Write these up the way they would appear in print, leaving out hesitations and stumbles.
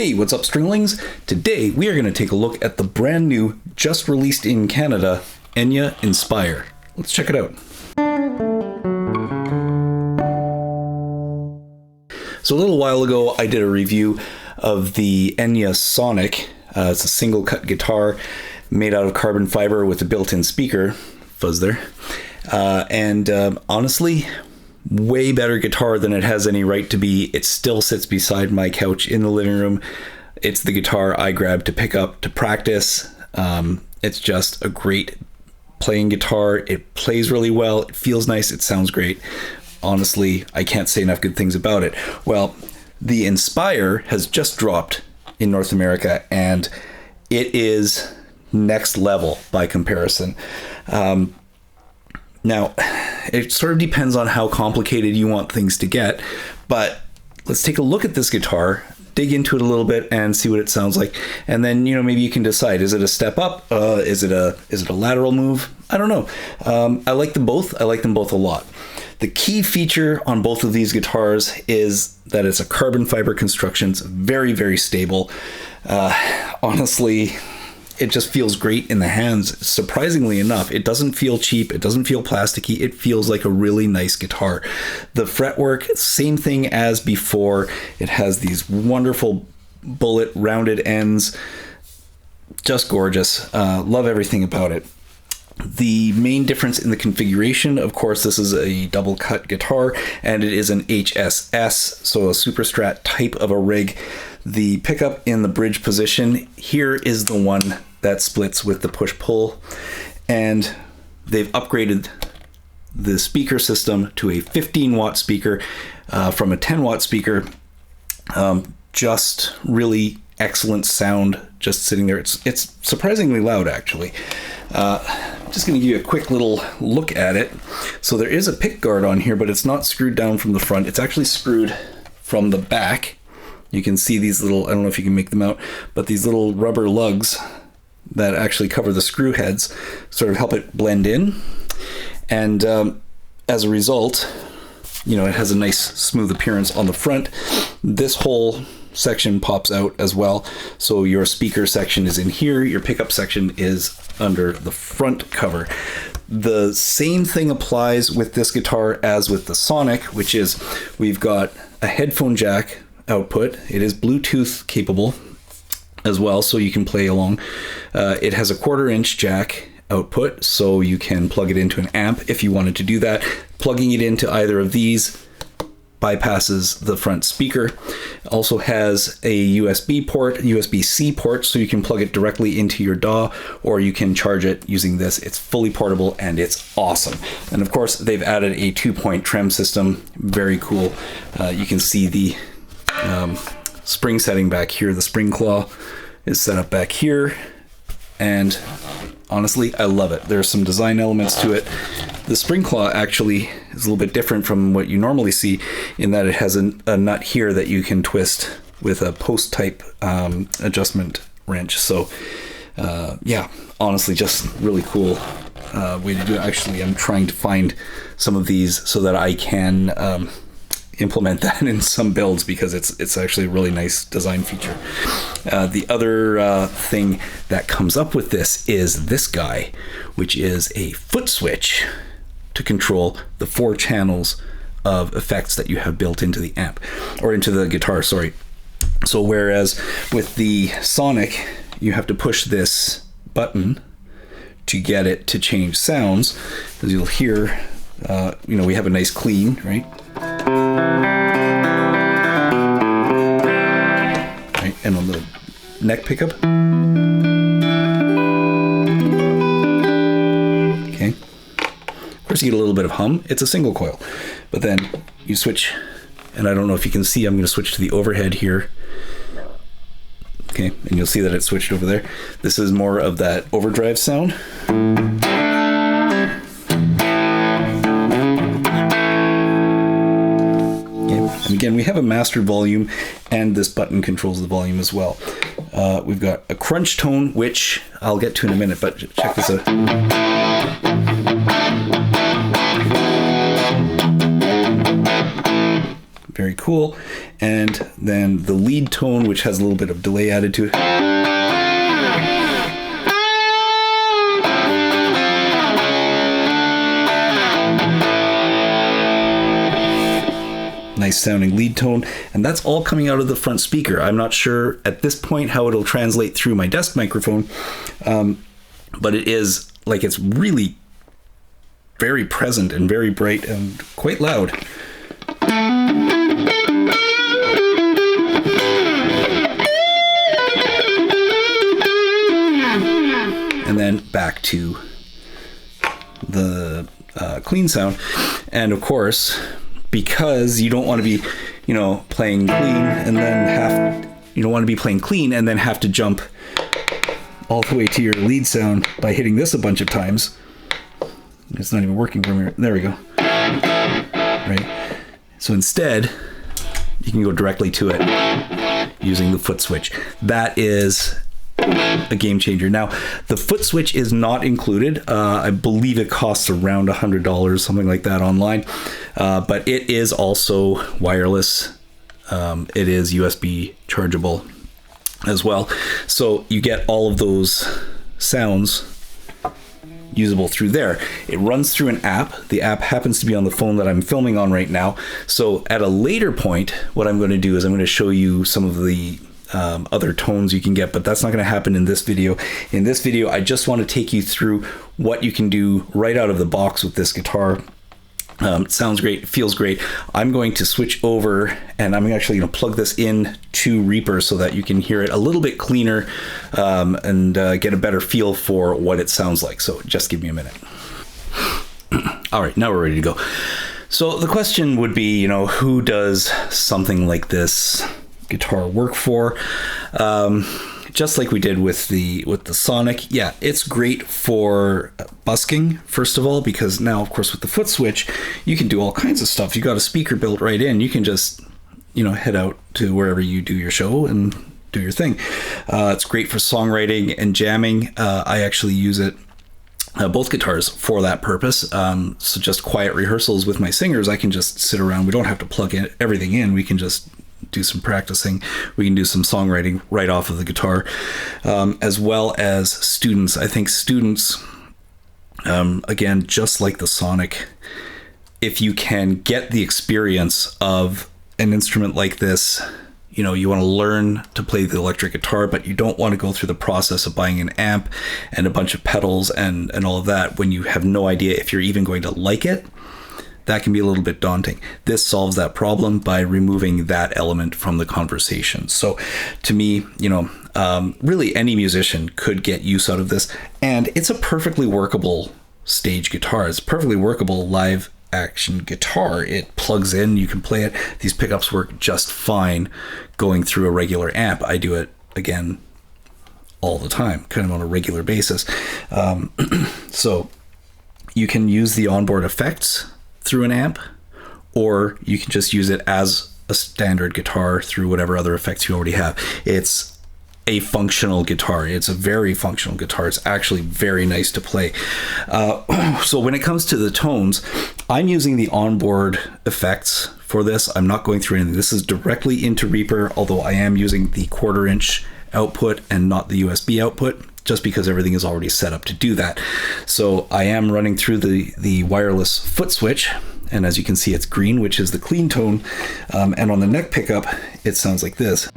Hey, what's up, Stringlings? Today we are going to take a look at the brand new, just released in Canada, Enya Inspire. Let's check it out. So a little while ago I did a review of the Enya Sonic. It's a single cut guitar made out of carbon fiber with a built-in speaker. Fuzz there. Honestly, way better guitar than it has any right to be. It still sits beside my couch in the living room. It's the guitar I grabbed to pick up to practice. It's just a great playing guitar. It plays really well. It feels nice. It sounds great. Honestly, I can't say enough good things about it. Well, the Inspire has just dropped in North America, and it is next level by comparison. Now, it sort of depends on how complicated you want things to get, but let's take a look at this guitar, dig into it a little bit, and see what it sounds like. And then, maybe you can decide, is it a step up? Is it a lateral move? I don't know. I like them both. I like them both a lot. The key feature on both of these guitars is that it's a carbon fiber construction. It's very, very stable. Honestly, it just feels great in the hands. Surprisingly enough, it doesn't feel cheap. It doesn't feel plasticky. It feels like a really nice guitar. The fretwork, same thing as before. It has these wonderful bullet rounded ends. Just gorgeous. Love everything about it. The main difference in the configuration, of course, this is a double cut guitar and it is an HSS, so a super strat type of a rig. The pickup in the bridge position here is the one that splits with the push-pull, and they've upgraded the speaker system to a 15 watt speaker from a 10 watt speaker. Just really excellent sound just sitting there. It's surprisingly loud, actually. Just going to give you a quick little look at it. So there is a pick guard on here, but it's not screwed down from the front. It's actually screwed from the back. You can see these little, I don't know if you can make them out, but these little rubber lugs that actually cover the screw heads sort of help it blend in. And as a result, it has a nice smooth appearance on the front. This whole section pops out as well. So your speaker section is in here. Your pickup section is under the front cover. The same thing applies with this guitar as with the Sonic, which is we've got a headphone jack output. It is Bluetooth capable as well, so you can play along. It has a 1/4 inch jack output, so you can plug it into an amp if you wanted to do that. Plugging it into either of these bypasses the front speaker. Also has a USB port, USB-C port, so you can plug it directly into your DAW, or you can charge it using this. It's fully portable and it's awesome. And of course, they've added a 2-point trem system. Very cool. You can see the spring setting back here. The spring claw is set up back here, and honestly, I love it. There's some design elements to it. The spring claw actually is a little bit different from what you normally see in that it has a nut here that you can twist with a post type adjustment wrench. So yeah, honestly, just really cool way to do it. Actually, I'm trying to find some of these so that I can implement that in some builds, because it's actually a really nice design feature. The other thing that comes up with this is this guy, which is a foot switch to control the 4 channels of effects that you have built into the amp, or into the guitar, sorry. So whereas with the Sonic, you have to push this button to get it to change sounds, as you'll hear, we have a nice clean, right? Right, and on the neck pickup. Okay. Of course, you get a little bit of hum. It's a single coil, but then you switch, and I don't know if you can see, I'm going to switch to the overhead here. Okay, and you'll see that it switched over there. This is more of that overdrive sound. And again, we have a master volume, and this button controls the volume as well. We've got a crunch tone, which I'll get to in a minute, but check this out. Very cool. And then the lead tone, which has a little bit of delay added to it. Nice sounding lead tone, and that's all coming out of the front speaker. I'm not sure at this point how it'll translate through my desk microphone, but it is like, it's really very present and very bright and quite loud. And then back to the clean sound, and of course, because you don't want to be, playing clean and then have to jump all the way to your lead sound by hitting this a bunch of times. It's not even working from here. There we go. Right. So instead, you can go directly to it using the foot switch. That is a game changer. Now, the foot switch is not included. I believe it costs around $100, something like that online. But it is also wireless. It is USB chargeable as well. So you get all of those sounds usable through there. It runs through an app. The app happens to be on the phone that I'm filming on right now. So at a later point, what I'm going to do is I'm going to show you some of the other tones you can get, but that's not going to happen in this video. In this video, I just want to take you through what you can do right out of the box with this guitar. It sounds great, it feels great. I'm going to switch over and I'm actually going to plug this in to Reaper so that you can hear it a little bit cleaner and get a better feel for what it sounds like. So just give me a minute. All right, now we're ready to go. So the question would be, who does something like this guitar work for? Just like we did with the Sonic. Yeah, it's great for busking, first of all, because now, of course, with the foot switch, you can do all kinds of stuff. You got a speaker built right in. You can just, head out to wherever you do your show and do your thing. It's great for songwriting and jamming. I actually use it, both guitars, for that purpose. So just quiet rehearsals with my singers, I can just sit around. We don't have to plug everything in. We can just do some practicing. We can do some songwriting right off of the guitar, as well as students. I think students, again, just like the Sonic, if you can get the experience of an instrument like this, you want to learn to play the electric guitar, but you don't want to go through the process of buying an amp and a bunch of pedals and all of that when you have no idea if you're even going to like it. That can be a little bit daunting. This solves that problem by removing that element from the conversation. So to me, really any musician could get use out of this. And it's a perfectly workable stage guitar. It's a perfectly workable live action guitar. It plugs in, you can play it. These pickups work just fine going through a regular amp. I do it, again, all the time, kind of on a regular basis. So you can use the onboard effects through an amp, or you can just use it as a standard guitar through whatever other effects you already have. It's a functional guitar. It's a very functional guitar. It's actually very nice to play. So when it comes to the tones, I'm using the onboard effects for this. I'm not going through anything. This is directly into Reaper, although I am using the 1/4 inch output and not the USB output, just because everything is already set up to do that. So I am running through the wireless foot switch, and as you can see, it's green, which is the clean tone. And on the neck pickup, it sounds like this.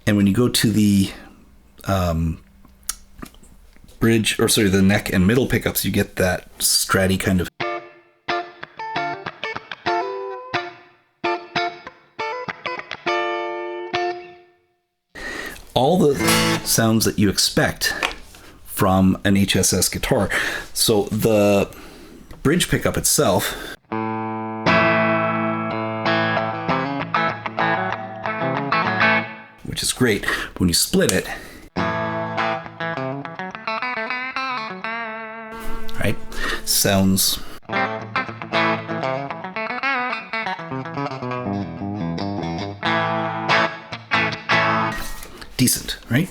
And when you go to the the neck and middle pickups, you get that stratty kind of. All the sounds that you expect from an HSS guitar. So the bridge pickup itself, which is great, but when you split it, right, sounds decent, right?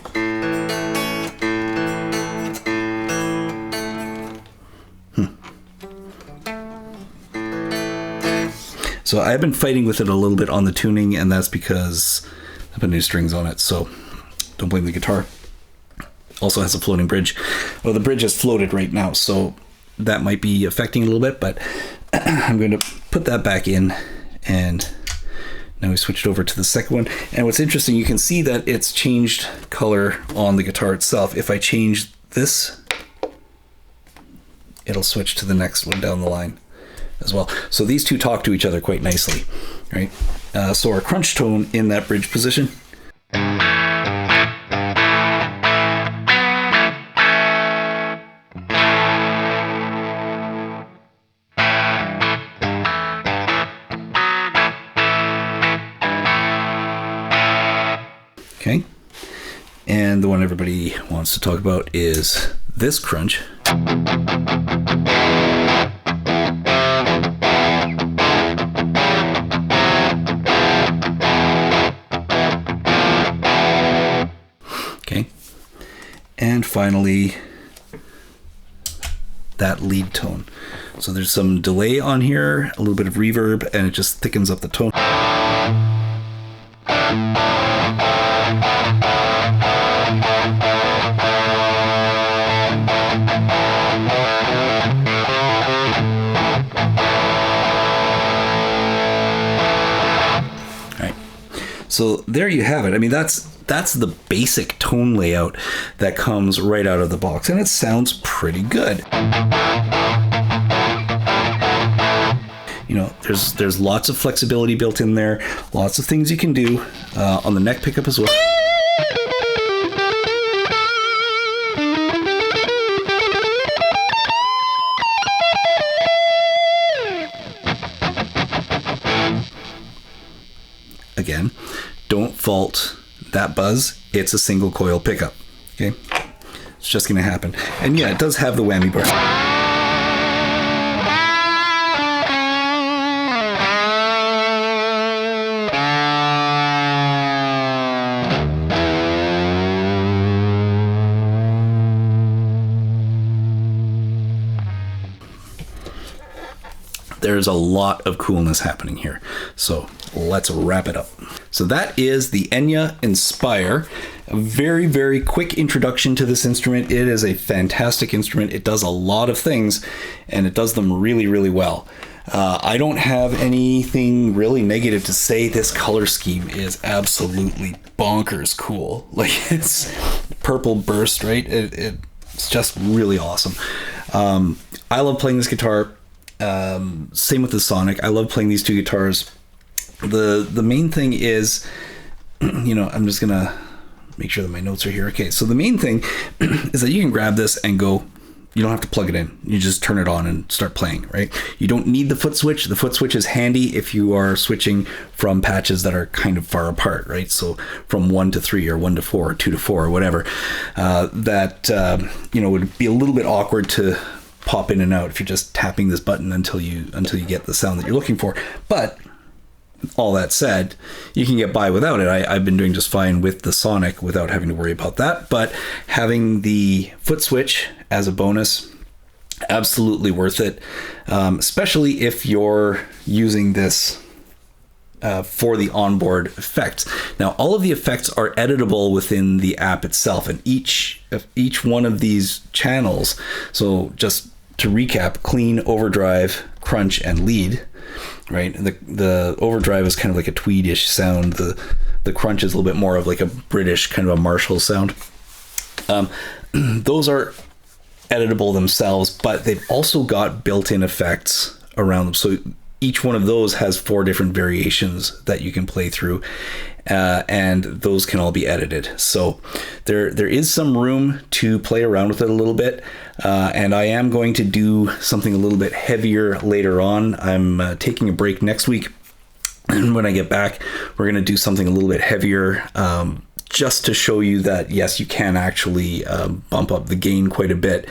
So I've been fighting with it a little bit on the tuning, and that's because I put new strings on it, so don't blame the guitar. Also has a floating bridge. Well, the bridge is floated right now, so that might be affecting a little bit, but I'm going to put that back in, and now we switched over to the second one. And what's interesting, you can see that it's changed color on the guitar itself. If I change this, it'll switch to the next one down the line as well. So these two talk to each other quite nicely, right? So our crunch tone in that bridge position. Okay, and the one everybody wants to talk about is this crunch. Okay, and finally that lead tone. So there's some delay on here, a little bit of reverb, and it just thickens up the tone. So there you have it. I mean, that's the basic tone layout that comes right out of the box, and it sounds pretty good. You know, there's lots of flexibility built in there, lots of things you can do on the neck pickup as well. Again, don't fault that buzz. It's a single coil pickup. Okay, it's just going to happen. And yeah, it does have the whammy bar. There's a lot of coolness happening here. So let's wrap it up. So that is the Enya Inspire. A very, very quick introduction to this instrument. It is a fantastic instrument. It does a lot of things, and it does them really, really well. I don't have anything really negative to say. This color scheme is absolutely bonkers cool. Like, it's purple burst, right? It's just really awesome. I love playing this guitar. Same with the Sonic. I love playing these two guitars. The main thing is, you know, I'm just gonna make sure that my notes are here. Okay, so the main thing is that you can grab this and go. You don't have to plug it in. You just turn it on and start playing, right? You don't need the foot switch. The foot switch is handy if you are switching from patches that are kind of far apart, right? So from 1 to 3 or 1 to 4 or 2 to 4 or whatever, you know, would be a little bit awkward to pop in and out if you're just tapping this button until you get the sound that you're looking for. But all that said, you can get by without it. I've been doing just fine with the Sonic without having to worry about that. But having the foot switch as a bonus, absolutely worth it, especially if you're using this for the onboard effects. Now, all of the effects are editable within the app itself, and each one of these channels, so just to recap: clean, overdrive, crunch, and lead. Right, the overdrive is kind of like a tweedish sound. The crunch is a little bit more of like a British kind of a Marshall sound. Those are editable themselves, but they've also got built-in effects around them. So each one of those has 4 different variations that you can play through, and those can all be edited. So there is some room to play around with it a little bit, and I am going to do something a little bit heavier later on. I'm taking a break next week, and when I get back, we're going to do something a little bit heavier, just to show you that yes, you can actually bump up the gain quite a bit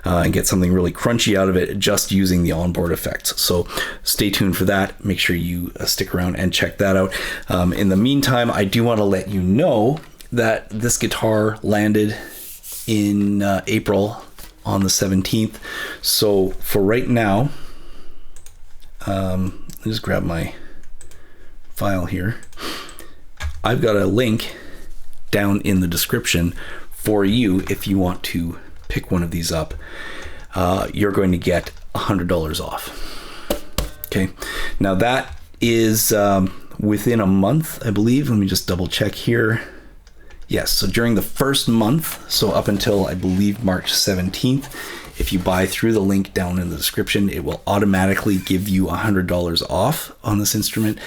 and get something really crunchy out of it just using the onboard effects. So stay tuned for that. Make sure you stick around and check that out. In the meantime, I do want to let you know that this guitar landed in April on the 17th. So for right now, let me just grab my file here. I've got a link down in the description for you if you want to pick one of these up. You're going to get $100 off. Okay, now that is within a month, I believe. Let me just double check here. Yes, so during the first month, so up until I believe March 17th, if you buy through the link down in the description, it will automatically give you $100 off on this instrument.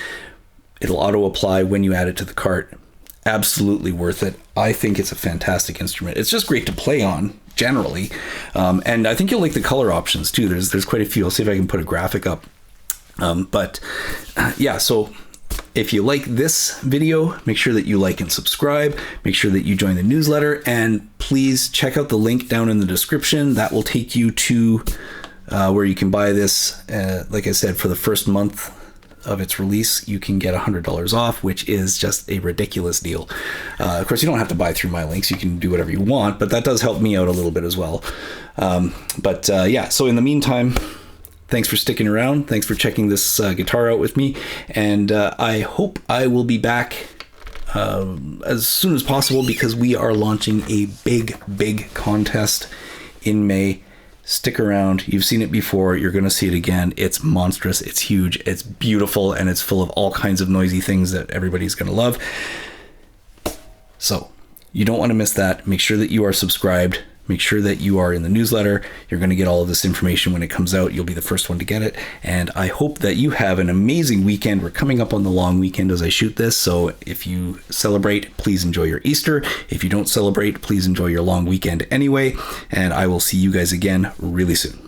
It'll auto apply when you add it to the cart. Absolutely worth it. I think it's a fantastic instrument. It's just great to play on generally. And I think you'll like the color options too. There's quite a few. I'll see if I can put a graphic up. Yeah, so if you like this video, make sure that you like and subscribe. Make sure that you join the newsletter, and please check out the link down in the description. That will take you to where you can buy this. Like I said, for the first month of its release, you can get $100 off, which is just a ridiculous deal. Of course, you don't have to buy through my links. You can do whatever you want, but that does help me out a little bit as well. Yeah, so in the meantime, thanks for sticking around. Thanks for checking this guitar out with me. And I hope I will be back as soon as possible, because we are launching a big contest in May. Stick around. You've seen it before. You're going to see it again. It's monstrous. It's huge. It's beautiful. And it's full of all kinds of noisy things that everybody's going to love. So you don't want to miss that. Make sure that you are subscribed. Make sure that you are in the newsletter. You're going to get all of this information when it comes out. You'll be the first one to get it. And I hope that you have an amazing weekend. We're coming up on the long weekend as I shoot this. So if you celebrate, please enjoy your Easter. If you don't celebrate, please enjoy your long weekend anyway. And I will see you guys again really soon.